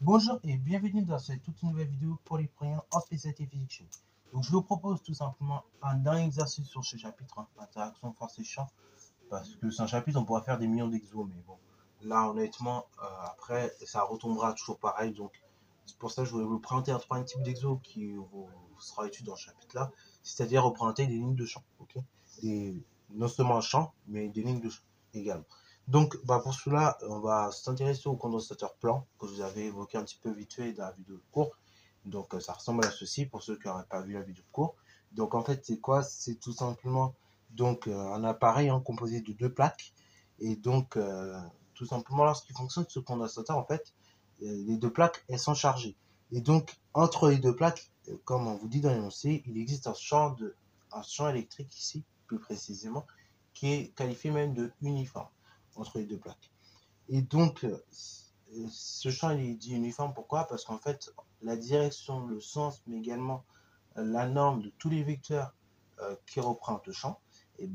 Bonjour et bienvenue dans cette toute nouvelle vidéo pour les premiers en spécialité physique. Donc je vous propose tout simplement un exercice sur ce chapitre, interaction force et champ, parce que c'est un chapitre on pourra faire des millions d'exos, mais bon, là honnêtement, après ça retombera toujours pareil, donc c'est pour ça que je voulais vous présenter un troisième type d'exo qui vous sera étudié dans ce chapitre là, c'est-à-dire représenter des lignes de champ, ok, non seulement un champ, mais des lignes de champ également. Donc, pour cela, on va s'intéresser au condensateur plan que je vous avais évoqué un petit peu vite fait dans la vidéo de cours. Donc, ça ressemble à ceci pour ceux qui n'auraient pas vu la vidéo de cours. Donc, en fait, c'est quoi? C'est tout simplement donc un appareil composé de deux plaques. Et donc, tout simplement, lorsqu'il fonctionne ce condensateur, en fait, les deux plaques, elles sont chargées. Et donc, entre les deux plaques, comme on vous dit dans l'énoncé, il existe un champ électrique ici, plus précisément, qui est qualifié même de uniforme entre les deux plaques. Et donc, ce champ il est dit uniforme, pourquoi? Parce qu'en fait, la direction, le sens, mais également la norme de tous les vecteurs qui représentent le champ, et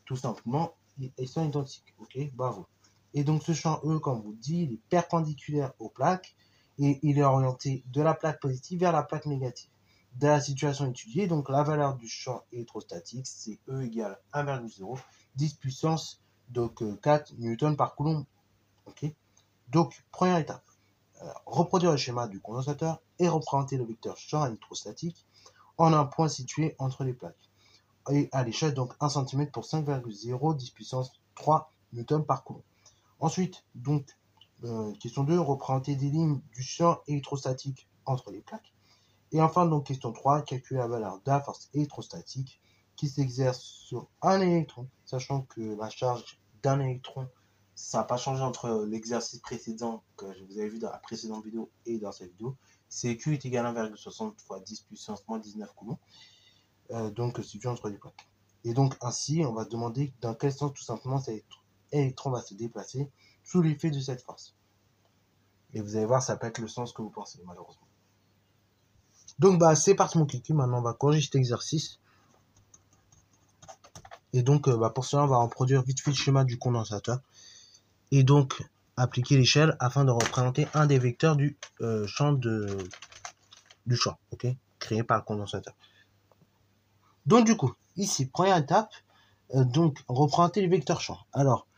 tout simplement, ils sont identiques. Ok, bravo. Et donc, ce champ E, comme vous dit, il est perpendiculaire aux plaques et il est orienté de la plaque positive vers la plaque négative. Dans la situation étudiée, donc la valeur du champ électrostatique, c'est E égale 1,0, 10 puissance donc 4 newtons par coulomb. Ok. Donc, première étape, reproduire le schéma du condensateur et représenter le vecteur champ électrostatique en un point situé entre les plaques. Et à l'échelle, donc 1 cm pour 5,0, 10 puissance 3 newtons par coulomb. Ensuite, donc, question 2, représenter des lignes du champ électrostatique entre les plaques. Et enfin, donc, question 3, calculer la valeur de la force électrostatique qui s'exerce sur un électron, sachant que la charge d'un électron, ça n'a pas changé entre l'exercice précédent que vous avez vu dans la précédente vidéo et dans cette vidéo. C'est Q est égal à 1,60 fois 10 puissance moins 19 coulombs, donc situé entre les plaques. Et donc ainsi, on va demander dans quel sens tout simplement cet électron va se déplacer sous l'effet de cette force. Et vous allez voir, ça peut être le sens que vous pensez, malheureusement. Donc c'est parti mon kiki, maintenant on va corriger cet exercice. Et donc pour cela on va reproduire vite fait le schéma du condensateur. Et donc appliquer l'échelle afin de représenter un des vecteurs du champ du champ, ok, créé par le condensateur. Donc du coup, ici, première étape, donc représenter les vecteurs champ. Alors,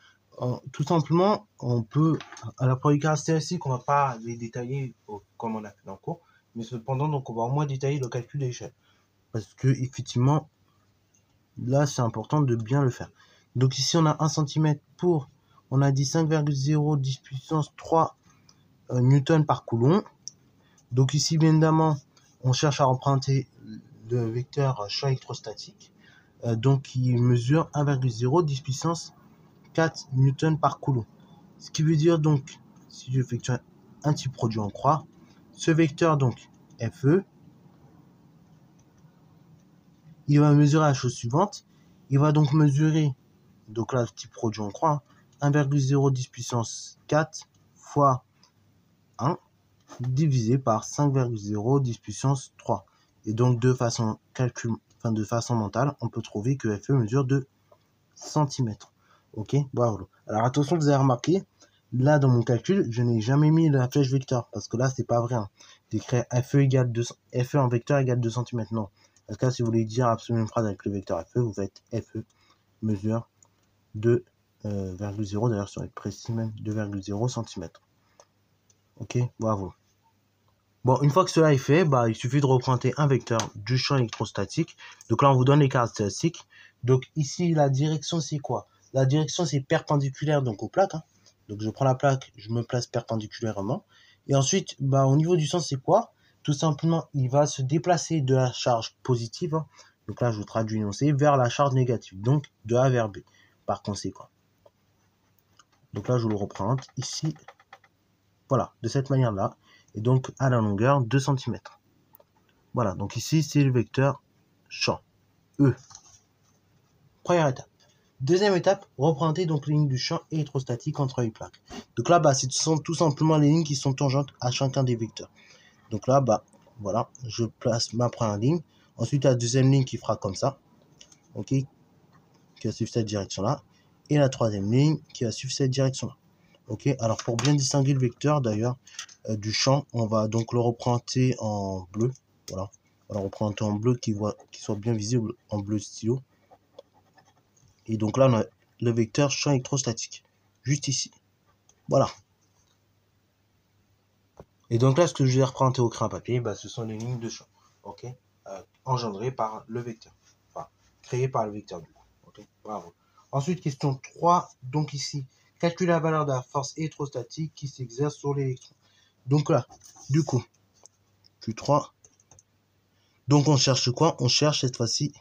tout simplement, on peut, à la première caractéristique, on va pas les détailler comme on a fait dans le cours, mais cependant, donc on va au moins détailler le calcul d'échelle. Parce que effectivement, là c'est important de bien le faire. Donc ici on a 1 cm pour, on a dit 5,0, 10 puissance 3 newtons par coulomb. Donc ici bien évidemment on cherche à représenter le vecteur champ électrostatique, donc il mesure 1,0, 10 puissance 4 newtons par coulomb. Ce qui veut dire donc, si j'effectue un petit produit en croix, ce vecteur donc FE, il va mesurer la chose suivante. Il va donc mesurer, donc là, petit produit en croix, 1,0 10 puissance 4 fois 1 divisé par 5,0 10 puissance 3. Et donc de façon mentale, on peut trouver que FE mesure 2 cm. Ok, bravo. Alors attention, vous avez remarqué, là dans mon calcul, je n'ai jamais mis la flèche vecteur, parce que là c'est pas vrai. D'écrire FE en vecteur égale 2 cm. Non. Parce que là, si vous voulez dire absolument une phrase avec le vecteur FE, vous faites FE mesure 2,0, d'ailleurs sur être précis même, 2,0 cm. Ok, bravo. Bon, une fois que cela est fait, il suffit de représenter un vecteur du champ électrostatique. Donc là, on vous donne les caractéristiques. Donc ici, la direction, c'est quoi? La direction, c'est perpendiculaire donc aux plaques. Donc je prends la plaque, je me place perpendiculairement. Et ensuite, au niveau du sens, c'est quoi? Tout simplement, il va se déplacer de la charge positive, donc là je vous traduis l'énoncé, vers la charge négative, donc de A vers B, par conséquent. Donc là je vous le représente ici, voilà, de cette manière-là, et donc à la longueur 2 cm. Voilà, donc ici c'est le vecteur champ, E. Première étape. Deuxième étape, représenter donc les lignes du champ électrostatique entre les plaques. Donc là, ce sont tout simplement les lignes qui sont tangentes à chacun des vecteurs. Donc là, voilà, je place ma première ligne. Ensuite, la deuxième ligne qui fera comme ça. Ok. qui va suivre cette direction-là, et la troisième ligne qui va suivre cette direction-là. Ok, alors pour bien distinguer le vecteur d'ailleurs du champ, on va donc le représenter en bleu. Voilà, on va le représenter en bleu qui soit bien visible en bleu stylo. Et donc là, on a le vecteur champ électrostatique, juste ici. Voilà. Et donc là, ce que je vais représenter au crayon à papier, ce sont les lignes de champ, ok, engendrées par le vecteur, enfin, créées par le vecteur du coup, ok, bravo. Ensuite, question 3, donc ici, calculer la valeur de la force électrostatique qui s'exerce sur l'électron. Donc là, du coup, Q3, donc on cherche quoi? On cherche cette fois-ci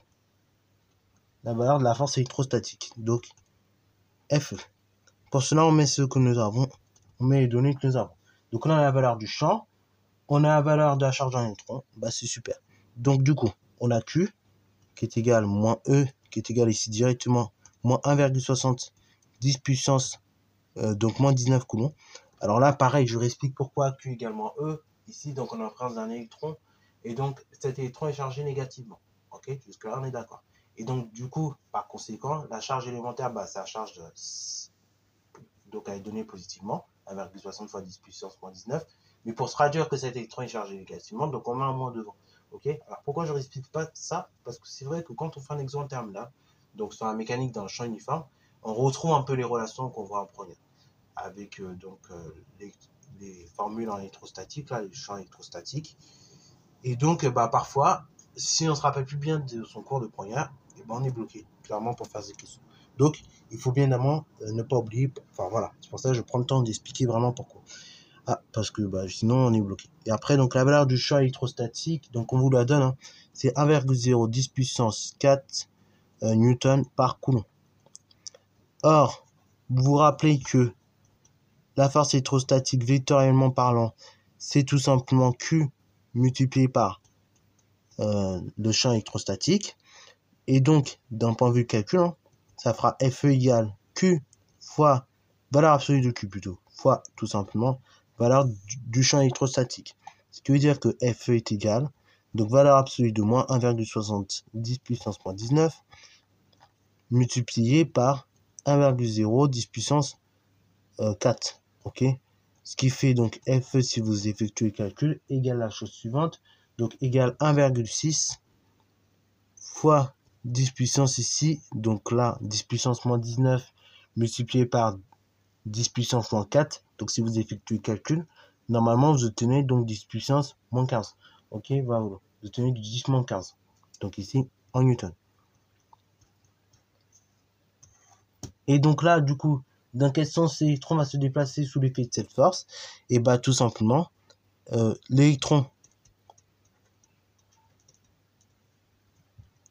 la valeur de la force électrostatique, donc Fe. Pour cela, on met ce que nous avons, on met les données que nous avons. Donc on a la valeur du champ, on a la valeur de la charge en électron, c'est super. Donc du coup, on a Q qui est égal moins E qui est égal ici directement moins 1,60 10 puissance donc moins 19 coulombs. Alors là, pareil, je vous explique pourquoi Q égale moins E. Ici, donc on est en présence d'un électron et donc cet électron est chargé négativement. Ok, jusque là on est d'accord. Et donc du coup, par conséquent, la charge élémentaire, c'est la charge de... donc elle est donnée positivement, 1,60 fois 10 puissance moins 19. Mais pour se traduire que cet électron est chargé négativement, donc on met un moins devant. Ok. Alors pourquoi je ne explique pas ça? Parce que c'est vrai que quand on fait un exemple terme là, donc sur la mécanique dans le champ uniforme, on retrouve un peu les relations qu'on voit en première, avec les formules en électrostatique, là, les champs électrostatiques. Et donc parfois, si on ne se rappelle plus bien de son cours de première, on est bloqué, clairement, pour faire ces questions. Donc, il faut bien évidemment ne pas oublier, enfin voilà, c'est pour ça que je prends le temps d'expliquer vraiment pourquoi. Parce que sinon on est bloqué. Et après, donc la valeur du champ électrostatique, donc on vous la donne, c'est 1,010 puissance 4 newton par coulomb. Or, vous vous rappelez que la force électrostatique, vectoriellement parlant, c'est tout simplement Q multiplié par le champ électrostatique. Et donc, d'un point de vue calcul, ça fera Fe égale Q fois valeur absolue de Q plutôt, fois tout simplement valeur du champ électrostatique. Ce qui veut dire que Fe est égal, donc valeur absolue de moins 1,70 puissance moins 19, multiplié par 1,010 puissance 4. Ok, ce qui fait donc Fe, si vous effectuez le calcul, égale la chose suivante, donc égale 1,6 fois 10 puissance ici, donc là 10 puissance moins 19 multiplié par 10 puissance moins 4, donc si vous effectuez le calcul, normalement vous obtenez donc 10 puissance moins 15. Ok, voilà, vous obtenez du 10 moins 15, donc ici en newton. Et donc là, du coup, dans quel sens l'électron va se déplacer sous l'effet de cette force? Et tout simplement, l'électron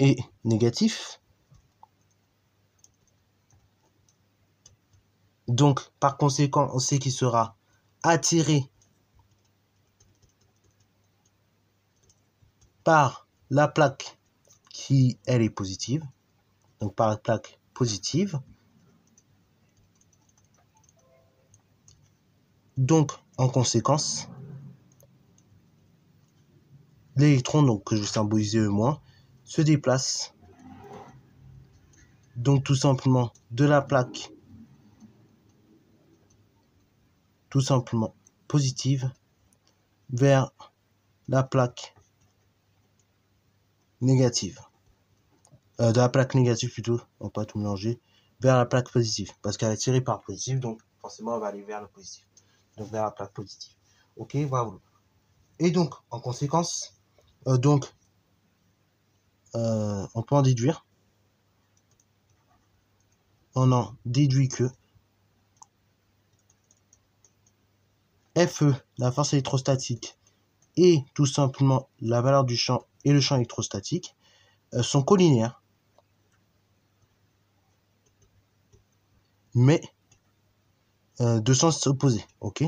est négatif. Donc, par conséquent, on sait qu'il sera attiré par la plaque qui, elle, est positive. Donc, par la plaque positive. Donc, en conséquence, l'électron, donc que je vais symboliser E-, se déplace. Donc, tout simplement, de la plaque tout simplement positive vers la plaque négative. De la plaque négative plutôt, on va pas tout mélanger, vers la plaque positive. Parce qu'elle est tirée par positif, donc forcément elle va aller vers le positif. Donc vers la plaque positive. Ok, voilà. Et donc, en conséquence, on peut en déduire. On en déduit que Fe, la force électrostatique, et tout simplement la valeur du champ et le champ électrostatique sont collinéaires. Mais de sens opposés, ok?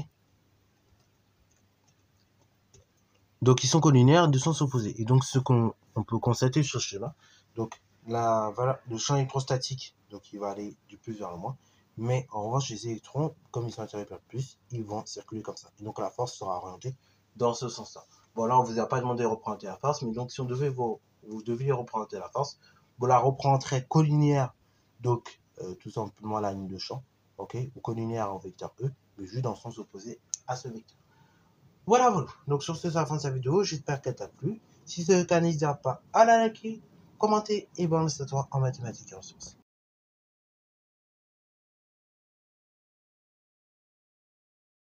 Donc ils sont collinéaires de sens opposés. Et donc ce qu'on peut constater sur ce schéma, donc le champ électrostatique, donc il va aller du plus vers le moins, mais en revanche les électrons, comme ils sont attirés par le plus, ils vont circuler comme ça. Et donc la force sera orientée dans ce sens-là. Bon là on vous a pas demandé de représenter la force, mais donc si vous deviez représenter la force, vous la représenterez collinéaire Donc, tout simplement la ligne de champ, ok, ou collinéaire en vecteur E, mais juste dans le sens opposé à ce vecteur. Voilà, voilà. Donc, sur ce, c'est la fin de cette vidéo. J'espère qu'elle t'a plu. Si c'est le cas, n'hésite pas à la liker, commenter et balancer toi en mathématiques et en sciences.